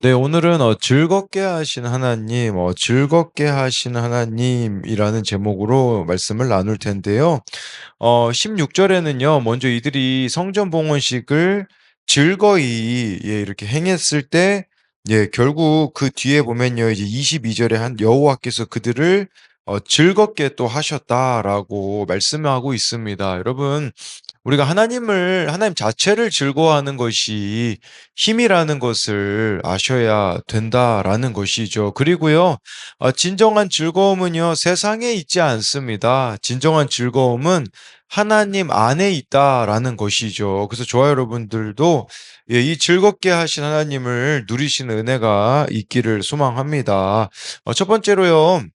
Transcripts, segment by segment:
네, 오늘은 즐겁게 하신 하나님, 즐겁게 하신 하나님이라는 제목으로 말씀을 나눌 텐데요. 16절에는요, 먼저 이들이 성전 봉헌식을 즐거이, 예, 이렇게 행했을 때, 예, 결국 그 뒤에 보면요, 이제 22절에 한 여호와께서 그들을 즐겁게 또 하셨다라고 말씀하고 있습니다. 여러분, 우리가 하나님 자체를 즐거워하는 것이 힘이라는 것을 아셔야 된다라는 것이죠. 그리고요, 진정한 즐거움은요, 세상에 있지 않습니다. 진정한 즐거움은 하나님 안에 있다라는 것이죠. 그래서 저와 여러분들도 예, 이 즐겁게 하신 하나님을 누리시는 은혜가 있기를 소망합니다. 첫 번째로요,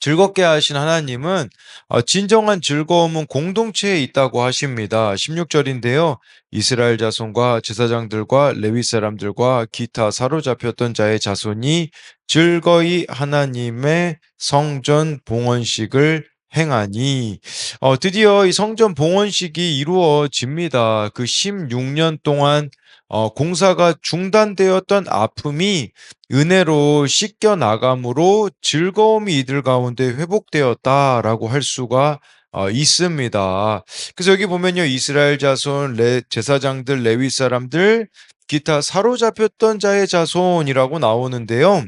즐겁게 하신 하나님은 진정한 즐거움은 공동체에 있다고 하십니다. 16절인데요. 이스라엘 자손과 제사장들과 레위 사람들과 기타 사로잡혔던 자의 자손이 즐거이 하나님의 성전 봉헌식을 행하니 드디어 이 성전 봉헌식이 이루어집니다. 그 16년 동안 공사가 중단되었던 아픔이 은혜로 씻겨 나감으로 즐거움이 이들 가운데 회복되었다라고 할 수가 있습니다. 그래서 여기 보면요, 이스라엘 자손, 제사장들, 레위 사람들, 기타 사로잡혔던 자의 자손이라고 나오는데요.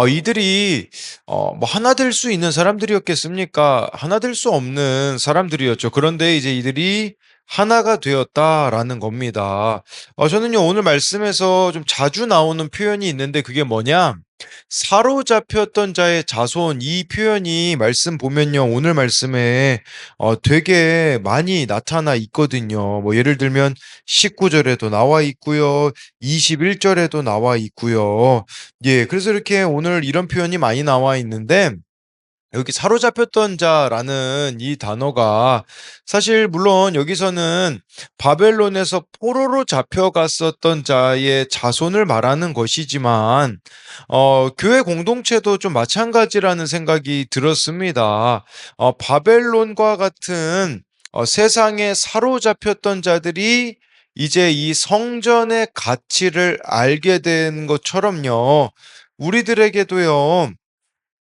이들이 뭐 하나 될 수 있는 사람들이었겠습니까? 하나 될 수 없는 사람들이었죠. 그런데 이제 이들이 하나가 되었다라는 겁니다. 저는요, 오늘 말씀에서 좀 자주 나오는 표현이 있는데 그게 뭐냐? 사로잡혔던 자의 자손, 이 표현이 말씀 보면요, 오늘 말씀에 되게 많이 나타나 있거든요. 뭐 예를 들면 19절에도 나와 있고요. 21절에도 나와 있고요. 예, 그래서 이렇게 오늘 이런 표현이 많이 나와 있는데, 여기 사로잡혔던 자라는 이 단어가 사실 물론 여기서는 바벨론에서 포로로 잡혀갔었던 자의 자손을 말하는 것이지만, 교회 공동체도 좀 마찬가지라는 생각이 들었습니다. 바벨론과 같은 세상에 사로잡혔던 자들이 이제 이 성전의 가치를 알게 된 것처럼요, 우리들에게도요,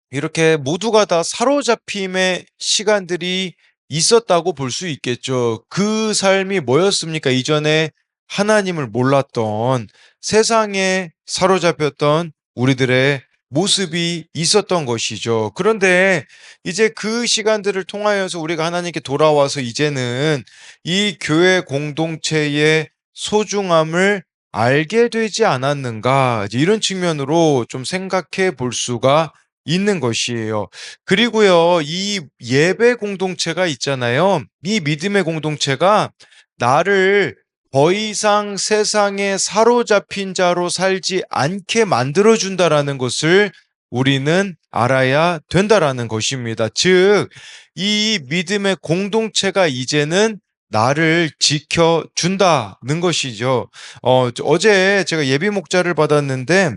이렇게 모두가 다 사로잡힘의 시간들이 있었다고 볼 수 있겠죠. 그 삶이 뭐였습니까? 이전에 하나님을 몰랐던, 세상에 사로잡혔던 우리들의 모습이 있었던 것이죠. 그런데 이제 그 시간들을 통하여서 우리가 하나님께 돌아와서 이제는 이 교회 공동체의 소중함을 알게 되지 않았는가, 이제 이런 측면으로 좀 생각해 볼 수가 있는 것이에요. 그리고요, 이 예배 공동체가 있잖아요. 이 믿음의 공동체가 나를 더 이상 세상에 사로잡힌 자로 살지 않게 만들어준다라는 것을 우리는 알아야 된다라는 것입니다. 즉, 이 믿음의 공동체가 이제는 나를 지켜준다는 것이죠. 어제 제가 예비 목자를 받았는데,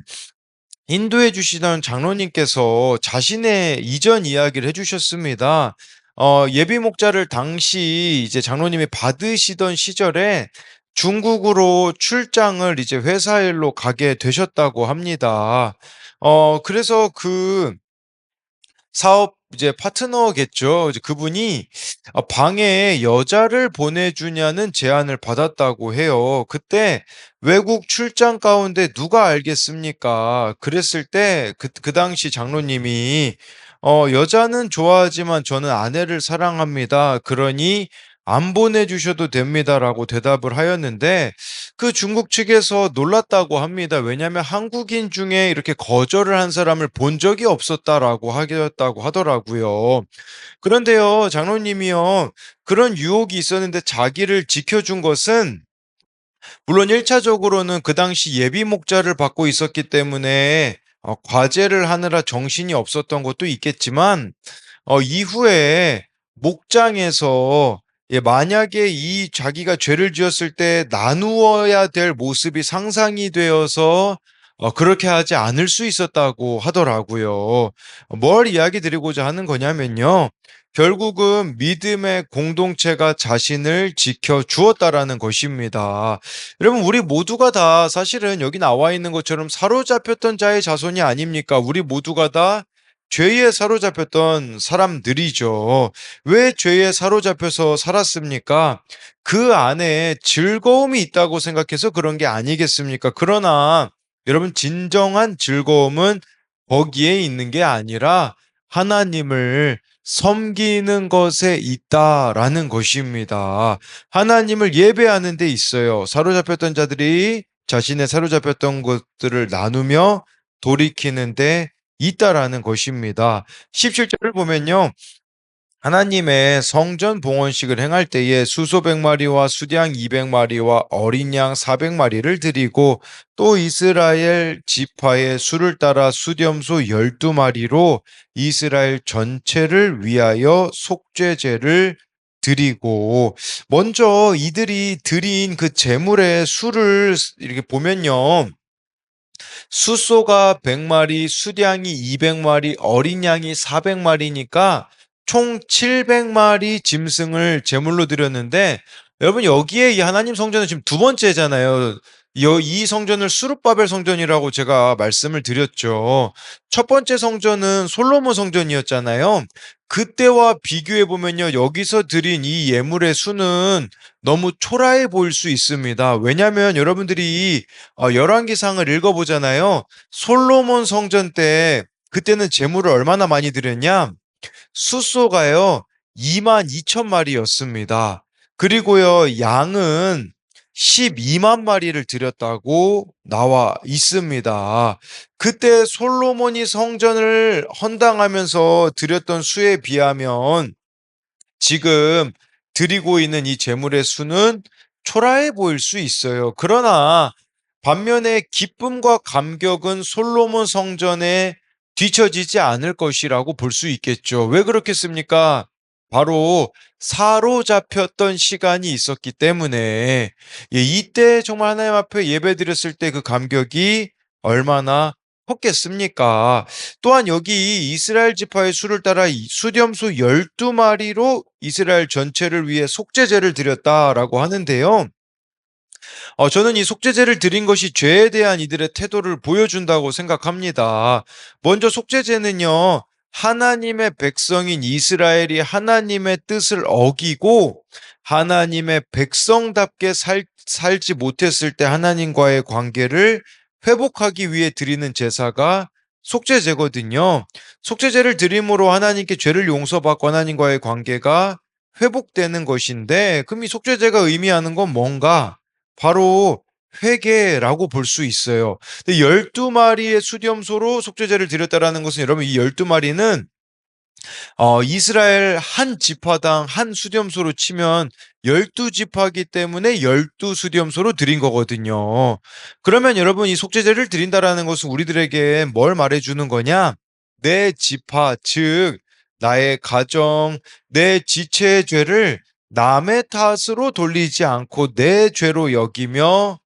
인도해 주시던 장로님께서 자신의 이전 이야기를 해주셨습니다. 예비 목자를 당시 이제 장로님이 받으시던 시절에 중국으로 출장을 이제 회사 일로 가게 되셨다고 합니다. 그래서 그 사업 이제 파트너겠죠. 이제 그분이 방에 여자를 보내주냐는 제안을 받았다고 해요. 그때 외국 출장 가운데 누가 알겠습니까? 그랬을 때 그 당시 장로님이 여자는 좋아하지만 저는 아내를 사랑합니다. 그러니 안 보내주셔도 됩니다라고 대답을 하였는데 그 중국 측에서 놀랐다고 합니다. 왜냐하면 한국인 중에 이렇게 거절을 한 사람을 본 적이 없었다라고 하겠다고 하더라고요. 그런데요, 장로님이요, 그런 유혹이 있었는데 자기를 지켜준 것은 물론 1차적으로는 그 당시 예비 목자를 받고 있었기 때문에 과제를 하느라 정신이 없었던 것도 있겠지만 이후에 목장에서 예, 만약에 이 자기가 죄를 지었을 때 나누어야 될 모습이 상상이 되어서 그렇게 하지 않을 수 있었다고 하더라고요. 뭘 이야기 드리고자 하는 거냐면요. 결국은 믿음의 공동체가 자신을 지켜 주었다라는 것입니다. 여러분, 우리 모두가 다 사실은 여기 나와 있는 것처럼 사로잡혔던 자의 자손이 아닙니까? 우리 모두가 다 죄에 사로잡혔던 사람들이죠. 왜 죄에 사로잡혀서 살았습니까? 그 안에 즐거움이 있다고 생각해서 그런 게 아니겠습니까? 그러나 여러분, 진정한 즐거움은 거기에 있는 게 아니라 하나님을 섬기는 것에 있다라는 것입니다. 하나님을 예배하는 데 있어요. 사로잡혔던 자들이 자신의 사로잡혔던 것들을 나누며 돌이키는 데 있다라는 것입니다. 17절을 보면요. 하나님의 성전 봉헌식을 행할 때에 수소 100마리와 수양 200마리와 어린 양 400마리를 드리고 또 이스라엘 지파의 수를 따라 수렴소 12마리로 이스라엘 전체를 위하여 속죄제를 드리고, 먼저 이들이 드린 그 제물의 수를 이렇게 보면요. 숫소가 100마리, 수량이 200마리, 어린 양이 400마리니까 총 700마리 짐승을 제물로 드렸는데, 여러분, 여기에 이 하나님 성전은 지금 두 번째잖아요. 이 성전을 수룹바벨 성전이라고 제가 말씀을 드렸죠. 첫 번째 성전은 솔로몬 성전이었잖아요. 그때와 비교해 보면요, 여기서 드린 이 예물의 수는 너무 초라해 보일 수 있습니다. 왜냐하면 여러분들이 열왕기상을 읽어보잖아요. 솔로몬 성전 때 그때는 제물을 얼마나 많이 드렸냐? 숫소가요 2만 2천 마리였습니다. 그리고요 양은 12만 마리를 드렸다고 나와 있습니다. 그때 솔로몬이 성전을 헌당하면서 드렸던 수에 비하면 지금 드리고 있는 이 제물의 수는 초라해 보일 수 있어요. 그러나 반면에 기쁨과 감격은 솔로몬 성전에 뒤처지지 않을 것이라고 볼 수 있겠죠. 왜 그렇겠습니까? 바로 사로잡혔던 시간이 있었기 때문에, 이때 정말 하나님 앞에 예배드렸을 때 그 감격이 얼마나 컸겠습니까? 또한 여기 이스라엘 지파의 수를 따라 수렴소 12마리로 이스라엘 전체를 위해 속죄제를 드렸다라고 하는데요. 저는 이 속죄제를 드린 것이 죄에 대한 이들의 태도를 보여준다고 생각합니다. 먼저 속죄제는요, 하나님의 백성인 이스라엘이 하나님의 뜻을 어기고 하나님의 백성답게 살지 못했을 때 하나님과의 관계를 회복하기 위해 드리는 제사가 속죄제거든요. 속죄제를 드림으로 하나님께 죄를 용서받고 하나님과의 관계가 회복되는 것인데, 그럼 이 속죄제가 의미하는 건 뭔가? 바로 회개라고 볼 수 있어요. 근데 12마리의 수렴소로 속죄제를 드렸다라는 것은, 여러분, 이 12마리는 이스라엘 한 지파당 한 수렴소로 치면 12지파이기 때문에 12수렴소로 드린 거거든요. 그러면 여러분, 이 속죄제를 드린다라는 것은 우리들에게 뭘 말해주는 거냐? 내 지파, 즉 나의 가정, 내 지체의 죄를 남의 탓으로 돌리지 않고 내 죄로 여기며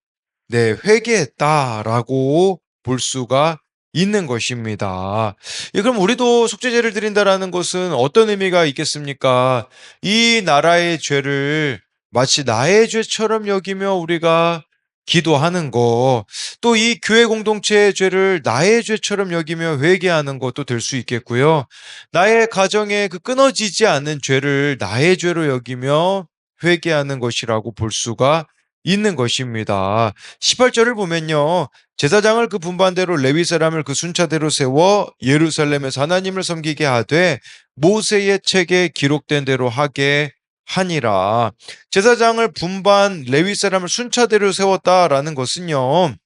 회개했다라고 볼 수가 있는 것입니다. 그럼 우리도 속죄제를 드린다라는 것은 어떤 의미가 있겠습니까? 이 나라의 죄를 마치 나의 죄처럼 여기며 우리가 기도하는 거, 또 이 교회 공동체의 죄를 나의 죄처럼 여기며 회개하는 것도 될 수 있겠고요. 나의 가정에 그 끊어지지 않는 죄를 나의 죄로 여기며 회개하는 것이라고 볼 수가 있는 것입니다. 18절을 보면요. 제사장을 그 분반대로 레위 사람을 그 순차대로 세워 예루살렘에서 하나님을 섬기게 하되 모세의 책에 기록된 대로 하게 하니라. 제사장을 분반 레위 사람을 순차대로 세웠다라는 것은요,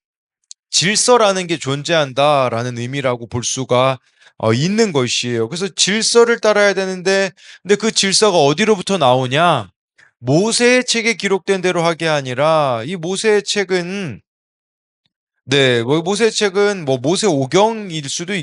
질서라는 게 존재한다라는 의미라고 볼 수가 있는 것이에요. 그래서 질서를 따라야 되는데, 근데 그 질서가 어디로부터 나오냐? 모세의 책에 기록된 대로 하게 아니라, 이 모세의 책은, 뭐 모세의 책은 뭐 모세오경일 수도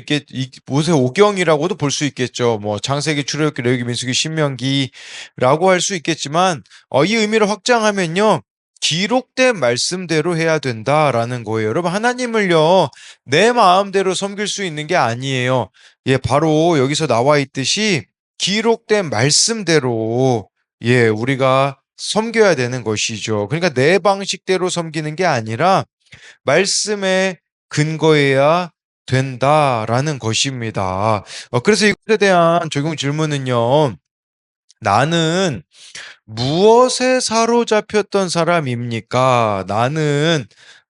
모세오경이라고도 볼 수 있겠죠. 뭐 창세기, 출애굽기, 레위기, 민수기, 신명기라고 할 수 있겠지만, 이 의미를 확장하면요, 기록된 말씀대로 해야 된다라는 거예요. 여러분, 하나님을요, 내 마음대로 섬길 수 있는 게 아니에요. 바로 여기서 나와 있듯이 기록된 말씀대로 우리가 섬겨야 되는 것이죠. 그러니까 내 방식대로 섬기는 게 아니라 말씀에 근거해야 된다라는 것입니다. 그래서 이것에 대한 적용 질문은요. 나는 무엇에 사로잡혔던 사람입니까? 나는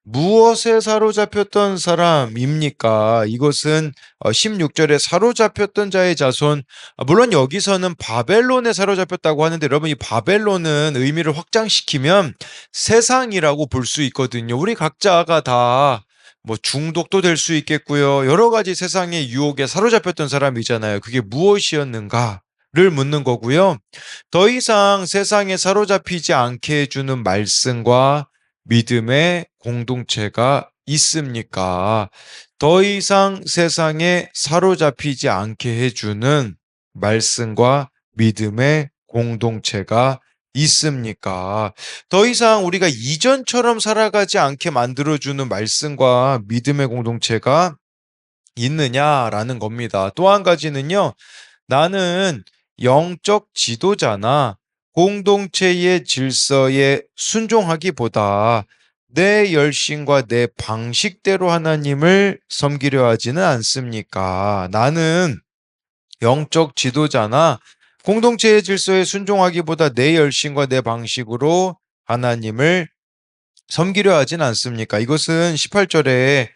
무엇에 사로잡혔던 사람입니까? 이것은 16절에 사로잡혔던 자의 자손. 물론 여기서는 바벨론에 사로잡혔다고 하는데 여러분, 이 바벨론은 의미를 확장시키면 세상이라고 볼 수 있거든요. 우리 각자가 다 뭐 중독도 될 수 있겠고요. 여러 가지 세상의 유혹에 사로잡혔던 사람이잖아요. 그게 무엇이었는가를 묻는 거고요. 더 이상 세상에 사로잡히지 않게 해주는 말씀과 믿음의 공동체가 있습니까? 더 이상 세상에 사로잡히지 않게 해주는 말씀과 믿음의 공동체가 있습니까? 더 이상 우리가 이전처럼 살아가지 않게 만들어주는 말씀과 믿음의 공동체가 있느냐라는 겁니다. 또 한 가지는요. 나는 영적 지도자나 공동체의 질서에 순종하기보다 내 열심과 내 방식대로 하나님을 섬기려 하지는 않습니까? 나는 영적 지도자나 공동체의 질서에 순종하기보다 내 열심과 내 방식으로 하나님을 섬기려 하진 않습니까? 이것은 18절에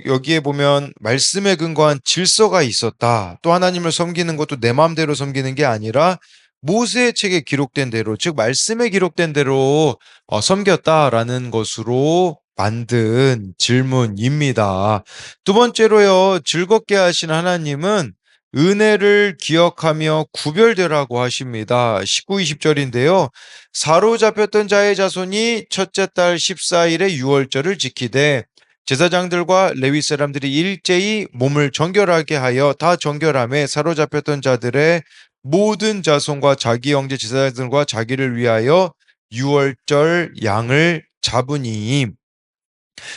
여기에 보면 말씀에 근거한 질서가 있었다. 또 하나님을 섬기는 것도 내 마음대로 섬기는 게 아니라 모세의 책에 기록된 대로, 즉 말씀에 기록된 대로 섬겼다라는 것으로 만든 질문입니다. 두 번째로요. 즐겁게 하신 하나님은 은혜를 기억하며 구별되라고 하십니다. 19, 20절인데요. 사로잡혔던 자의 자손이 첫째 달 14일에 유월절을 지키되 제사장들과 레위 사람들이 일제히 몸을 정결하게 하여 다 정결함에 사로잡혔던 자들의 모든 자손과 자기 형제 제사장들과 자기를 위하여 유월절 양을 잡으니.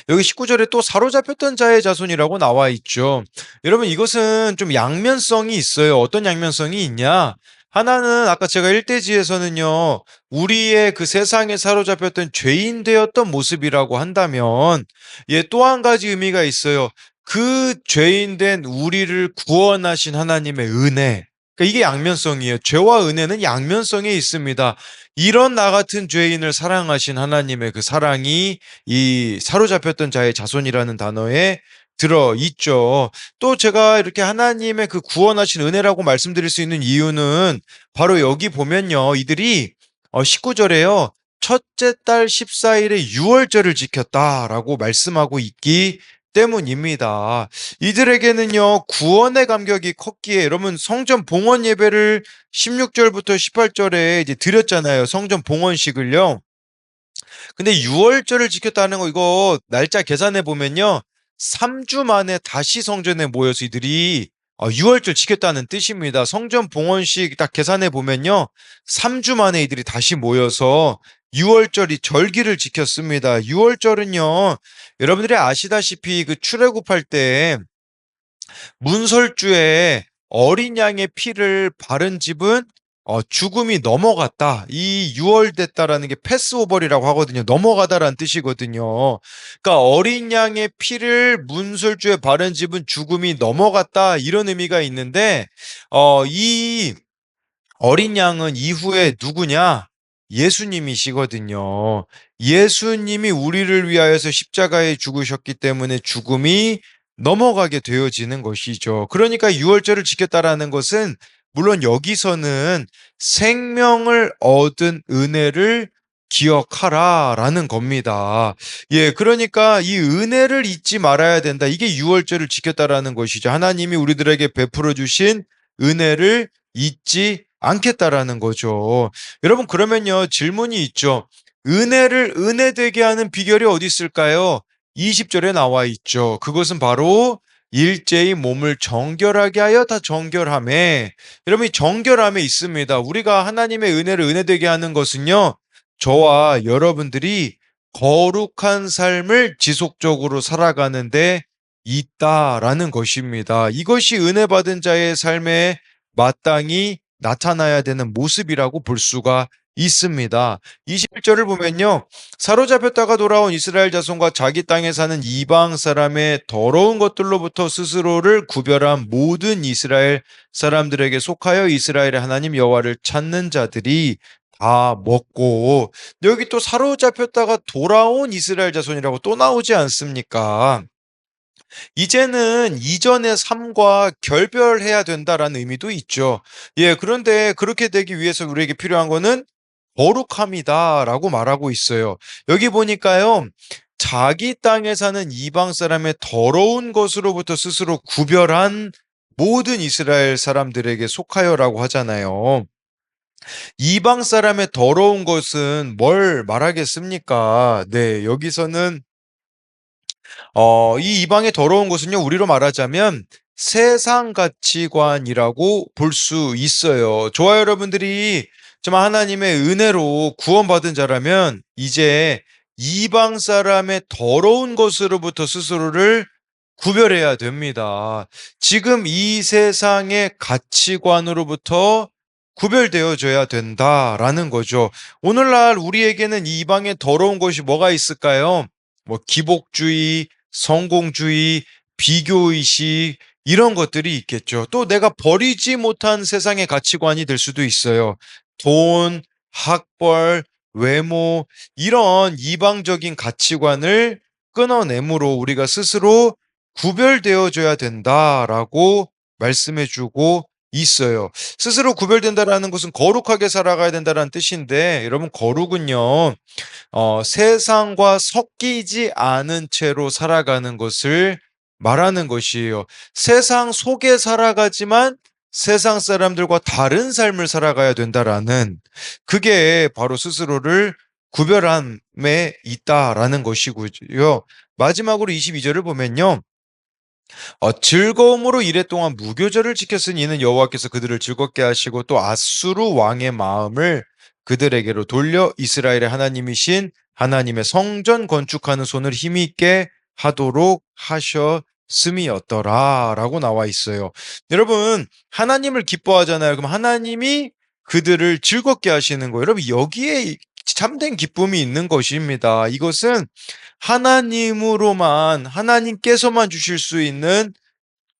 여기 19절에 또 사로잡혔던 자의 자손이라고 나와 있죠. 여러분, 이것은 좀 양면성이 있어요. 어떤 양면성이 있냐? 하나는 아까 제가 일대지에서는요, 우리의 그 세상에 사로잡혔던 죄인 되었던 모습이라고 한다면, 또 한 가지 의미가 있어요. 그 죄인 된 우리를 구원하신 하나님의 은혜. 그러니까 이게 양면성이에요. 죄와 은혜는 양면성에 있습니다. 이런 나 같은 죄인을 사랑하신 하나님의 그 사랑이 이 사로잡혔던 자의 자손이라는 단어에 들어 있죠. 또 제가 이렇게 하나님의 그 구원하신 은혜라고 말씀드릴 수 있는 이유는 바로 여기 보면요. 이들이 19절에요. 첫째 달 14일에 유월절을 지켰다라고 말씀하고 있기 때문입니다. 이들에게는요, 구원의 감격이 컸기에 여러분 성전 봉헌 예배를 16절부터 18절에 이제 드렸잖아요. 성전 봉헌식을요. 근데 6월절을 지켰다는 거 이거 날짜 계산해 보면요. 3주 만에 다시 성전에 모여서 이들이 6월절 지켰다는 뜻입니다. 성전 봉헌식 딱 계산해 보면요. 3주 만에 이들이 다시 모여서 6월절이 절기를 지켰습니다. 6월절은요. 여러분들이 아시다시피 그 출애굽할 때 문설주에 어린 양의 피를 바른 집은 죽음이 넘어갔다. 이 유월됐다라는 게 패스오버리라고 하거든요. 넘어가다라는 뜻이거든요. 그러니까 어린 양의 피를 문설주에 바른 집은 죽음이 넘어갔다. 이런 의미가 있는데 이 어린 양은 이후에 누구냐? 예수님이시거든요. 예수님이 우리를 위하여서 십자가에 죽으셨기 때문에 죽음이 넘어가게 되어지는 것이죠. 그러니까 유월절을 지켰다라는 것은 물론 여기서는 생명을 얻은 은혜를 기억하라라는 겁니다. 그러니까 이 은혜를 잊지 말아야 된다. 이게 유월절을 지켰다라는 것이죠. 하나님이 우리들에게 베풀어 주신 은혜를 잊지 않겠다라는 거죠. 여러분, 그러면요, 질문이 있죠. 은혜를 은혜되게 하는 비결이 어디 있을까요? 20절에 나와 있죠. 그것은 바로 일제히 몸을 정결하게 하여 다 정결함에. 여러분, 이 정결함에 있습니다. 우리가 하나님의 은혜를 은혜되게 하는 것은요, 저와 여러분들이 거룩한 삶을 지속적으로 살아가는데 있다라는 것입니다. 이것이 은혜 받은 자의 삶의 마땅히 나타나야 되는 모습이라고 볼 수가 있습니다. 21절을 보면요. 사로잡혔다가 돌아온 이스라엘 자손과 자기 땅에 사는 이방 사람의 더러운 것들로부터 스스로를 구별한 모든 이스라엘 사람들에게 속하여 이스라엘의 하나님 여호와를 찾는 자들이 다 먹고, 여기 또 사로잡혔다가 돌아온 이스라엘 자손이라고 또 나오지 않습니까? 이제는 이전의 삶과 결별해야 된다라는 의미도 있죠. 예, 그런데 그렇게 되기 위해서 우리에게 필요한 거는 거룩함이다라고 말하고 있어요. 여기 보니까요. 자기 땅에 사는 이방 사람의 더러운 것으로부터 스스로 구별한 모든 이스라엘 사람들에게 속하여라고 하잖아요. 이방 사람의 더러운 것은 뭘 말하겠습니까? 네, 여기서는 이 이방의 더러운 것은요, 우리로 말하자면 세상 가치관이라고 볼 수 있어요. 저와 여러분들이 정말 하나님의 은혜로 구원받은 자라면 이제 이방 사람의 더러운 것으로부터 스스로를 구별해야 됩니다. 지금 이 세상의 가치관으로부터 구별되어져야 된다라는 거죠. 오늘날 우리에게는 이방의 더러운 것이 뭐가 있을까요? 뭐 기복주의, 성공주의, 비교의식, 이런 것들이 있겠죠. 또 내가 버리지 못한 세상의 가치관이 될 수도 있어요. 돈, 학벌, 외모, 이런 이방적인 가치관을 끊어내므로 우리가 스스로 구별되어져야 된다라고 말씀해주고 있어요. 스스로 구별된다라는 것은 거룩하게 살아가야 된다라는 뜻인데, 여러분, 거룩은요, 세상과 섞이지 않은 채로 살아가는 것을 말하는 것이에요. 세상 속에 살아가지만 세상 사람들과 다른 삶을 살아가야 된다라는, 그게 바로 스스로를 구별함에 있다라는 것이고요. 마지막으로 22절을 보면요. 즐거움으로 이랫동안 무교절을 지켰으니 이는 여호와께서 그들을 즐겁게 하시고 또 아수르 왕의 마음을 그들에게로 돌려 이스라엘의 하나님이신 하나님의 성전 건축하는 손을 힘있게 하도록 하셨음이었더라 라고 나와 있어요. 여러분, 하나님을 기뻐하잖아요. 그럼 하나님이 그들을 즐겁게 하시는 거예요. 여러분, 여기에 참된 기쁨이 있는 것입니다. 이것은 하나님으로만, 하나님께서만 주실 수 있는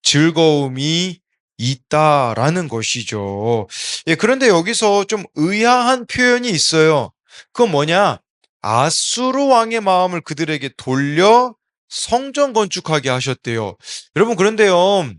즐거움이 있다라는 것이죠. 예, 그런데 여기서 좀 의아한 표현이 있어요. 그건 뭐냐? 아수르 왕의 마음을 그들에게 돌려 성전 건축하게 하셨대요. 여러분, 그런데요.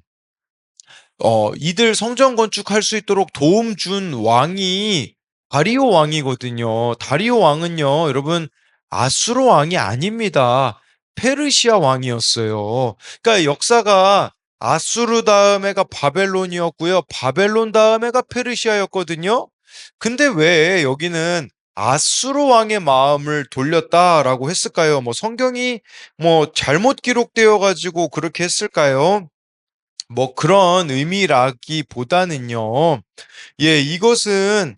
이들 성전 건축할 수 있도록 도움 준 왕이 다리오 왕이거든요. 다리오 왕은요, 여러분, 아수르 왕이 아닙니다. 페르시아 왕이었어요. 그러니까 역사가 아수르 다음에가 바벨론이었고요. 바벨론 다음에가 페르시아였거든요. 근데 왜 여기는 아수르 왕의 마음을 돌렸다라고 했을까요? 뭐 성경이 뭐 잘못 기록되어 가지고 그렇게 했을까요? 뭐 그런 의미라기보다는요. 예, 이것은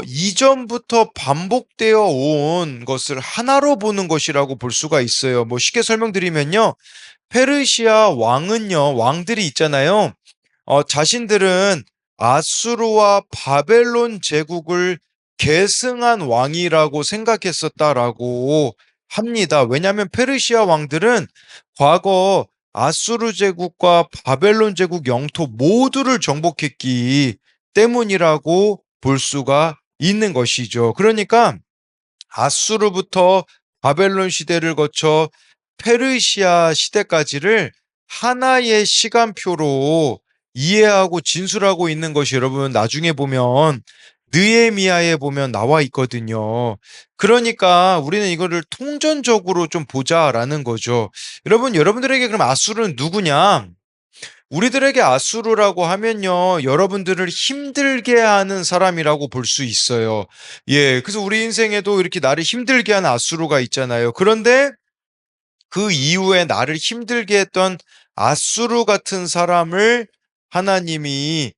이전부터 반복되어 온 것을 하나로 보는 것이라고 볼 수가 있어요. 뭐 쉽게 설명드리면요. 페르시아 왕은요, 왕들이 있잖아요. 자신들은 아수르와 바벨론 제국을 계승한 왕이라고 생각했었다라고 합니다. 왜냐하면 페르시아 왕들은 과거 아수르 제국과 바벨론 제국 영토 모두를 정복했기 때문이라고 볼 수가 있는 것이죠. 그러니까 아수르부터 바벨론 시대를 거쳐 페르시아 시대까지를 하나의 시간표로 이해하고 진술하고 있는 것이, 여러분, 나중에 보면 느헤미야에 보면 나와 있거든요. 그러니까 우리는 이거를 통전적으로 좀 보자라는 거죠. 여러분, 여러분들에게 그럼 아수르는 누구냐? 우리들에게 아수르라고 하면요, 여러분들을 힘들게 하는 사람이라고 볼 수 있어요. 예, 그래서 우리 인생에도 이렇게 나를 힘들게 하는 아수르가 있잖아요. 그런데 그 이후에 나를 힘들게 했던 아수르 같은 사람을 하나님이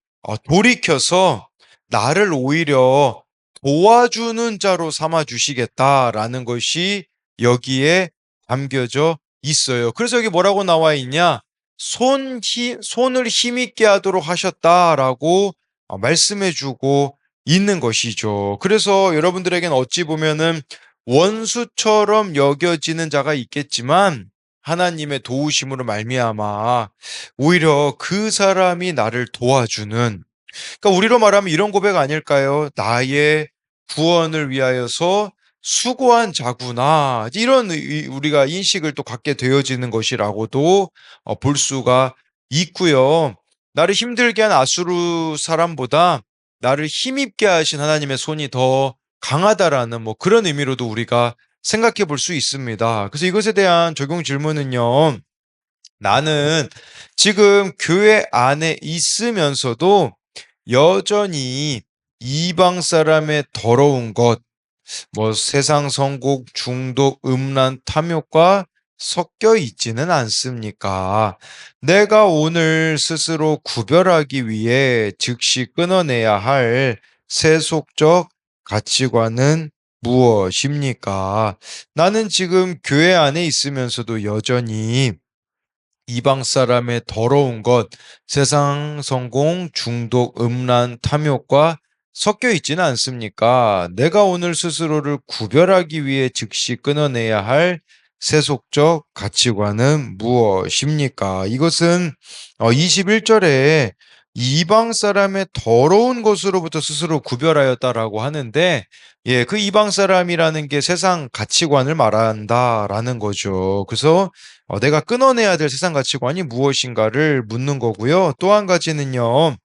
돌이켜서 나를 오히려 도와주는 자로 삼아 주시겠다라는 것이 여기에 담겨져 있어요. 그래서 여기 뭐라고 나와 있냐? 손을 힘있게 하도록 하셨다라고 말씀해 주고 있는 것이죠. 그래서 여러분들에게는 어찌 보면은 원수처럼 여겨지는 자가 있겠지만 하나님의 도우심으로 말미암아 오히려 그 사람이 나를 도와주는, 그러니까 우리로 말하면 이런 고백 아닐까요? 나의 구원을 위하여서 수고한 자구나. 이런 우리가 인식을 또 갖게 되어지는 것이라고도 볼 수가 있고요. 나를 힘들게 한 아수르 사람보다 나를 힘있게 하신 하나님의 손이 더 강하다라는 뭐 그런 의미로도 우리가 생각해 볼 수 있습니다. 그래서 이것에 대한 적용 질문은요. 나는 지금 교회 안에 있으면서도 여전히 이방 사람의 더러운 것, 뭐 세상 성공, 중독, 음란, 탐욕과 섞여 있지는 않습니까? 내가 오늘 스스로 구별하기 위해 즉시 끊어내야 할 세속적 가치관은 무엇입니까? 나는 지금 교회 안에 있으면서도 여전히 이방 사람의 더러운 것, 세상 성공, 중독, 음란, 탐욕과 섞여 있지는 않습니까? 내가 오늘 스스로를 구별하기 위해 즉시 끊어내야 할 세속적 가치관은 무엇입니까? 이것은 21절에 이방 사람의 더러운 것으로부터 스스로 구별하였다라고 하는데, 예, 그 이방 사람이라는 게 세상 가치관을 말한다라는 거죠. 그래서 내가 끊어내야 될 세상 가치관이 무엇인가를 묻는 거고요. 또 한 가지는요.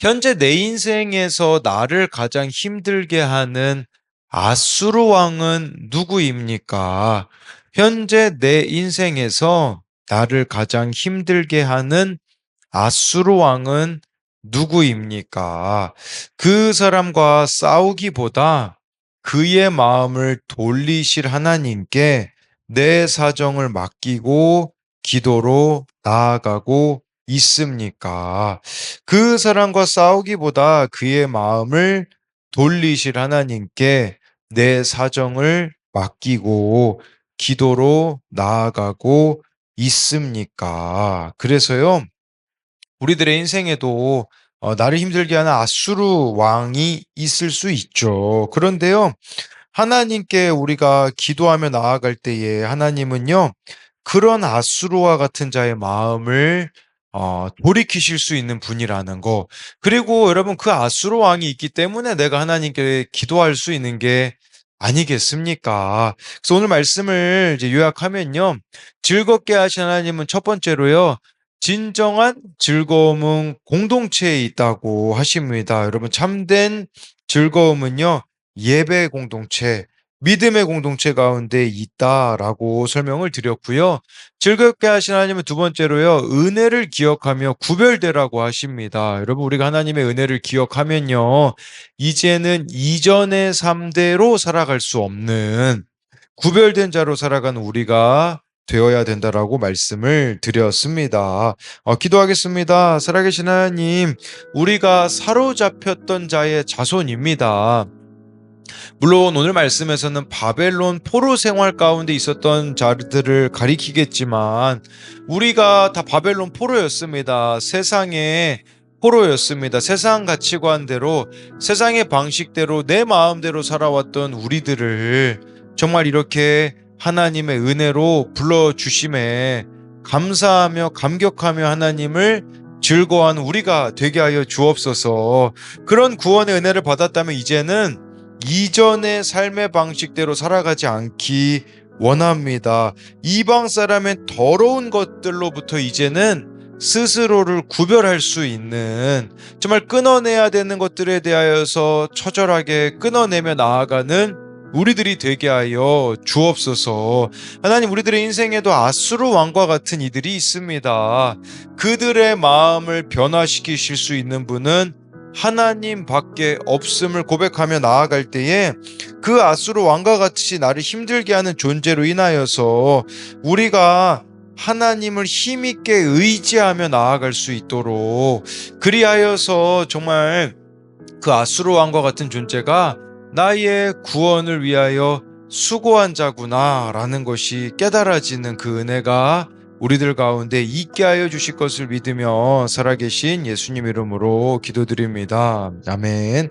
현재 내 인생에서 나를 가장 힘들게 하는 아수르 왕은 누구입니까? 현재 내 인생에서 나를 가장 힘들게 하는 아수르 왕은 누구입니까? 그 사람과 싸우기보다 그의 마음을 돌리실 하나님께 내 사정을 맡기고 기도로 나아가고 있습니까? 그 사람과 싸우기보다 그의 마음을 돌리실 하나님께 내 사정을 맡기고 기도로 나아가고 있습니까? 그래서요, 우리들의 인생에도 나를 힘들게 하는 아수르 왕이 있을 수 있죠. 그런데요, 하나님께 우리가 기도하며 나아갈 때에 하나님은요, 그런 아수르와 같은 자의 마음을 돌이키실 수 있는 분이라는 거. 그리고 여러분, 그 아수르 왕이 있기 때문에 내가 하나님께 기도할 수 있는 게 아니겠습니까? 그래서 오늘 말씀을 이제 요약하면요, 즐겁게 하신 하나님은 첫 번째로요, 진정한 즐거움은 공동체에 있다고 하십니다. 여러분, 참된 즐거움은요, 예배 공동체, 믿음의 공동체 가운데 있다라고 설명을 드렸고요. 즐겁게 하신 하나님은 두 번째로요, 은혜를 기억하며 구별되라고 하십니다. 여러분, 우리가 하나님의 은혜를 기억하면요, 이제는 이전의 삶대로 살아갈 수 없는 구별된 자로 살아가는 우리가 되어야 된다라고 말씀을 드렸습니다. 기도하겠습니다. 살아계신 하나님, 우리가 사로잡혔던 자의 자손입니다. 물론 오늘 말씀에서는 바벨론 포로 생활 가운데 있었던 자들을 가리키겠지만 우리가 다 바벨론 포로였습니다. 세상의 포로였습니다. 세상 가치관대로, 세상의 방식대로 내 마음대로 살아왔던 우리들을 정말 이렇게 하나님의 은혜로 불러주심에 감사하며 감격하며 하나님을 즐거워하는 우리가 되게 하여 주옵소서. 그런 구원의 은혜를 받았다면 이제는 이전의 삶의 방식대로 살아가지 않기 원합니다. 이방 사람의 더러운 것들로부터 이제는 스스로를 구별할 수 있는, 정말 끊어내야 되는 것들에 대하여서 처절하게 끊어내며 나아가는 우리들이 되게 하여 주옵소서. 하나님, 우리들의 인생에도 아수르 왕과 같은 이들이 있습니다. 그들의 마음을 변화시키실 수 있는 분은 하나님 밖에 없음을 고백하며 나아갈 때에 그 아수르 왕과 같이 나를 힘들게 하는 존재로 인하여서 우리가 하나님을 힘있게 의지하며 나아갈 수 있도록, 그리하여서 정말 그 아수르 왕과 같은 존재가 나의 구원을 위하여 수고한 자구나 라는 것이 깨달아지는 그 은혜가 우리들 가운데 있게 하여 주실 것을 믿으며 살아계신 예수님 이름으로 기도드립니다. 아멘.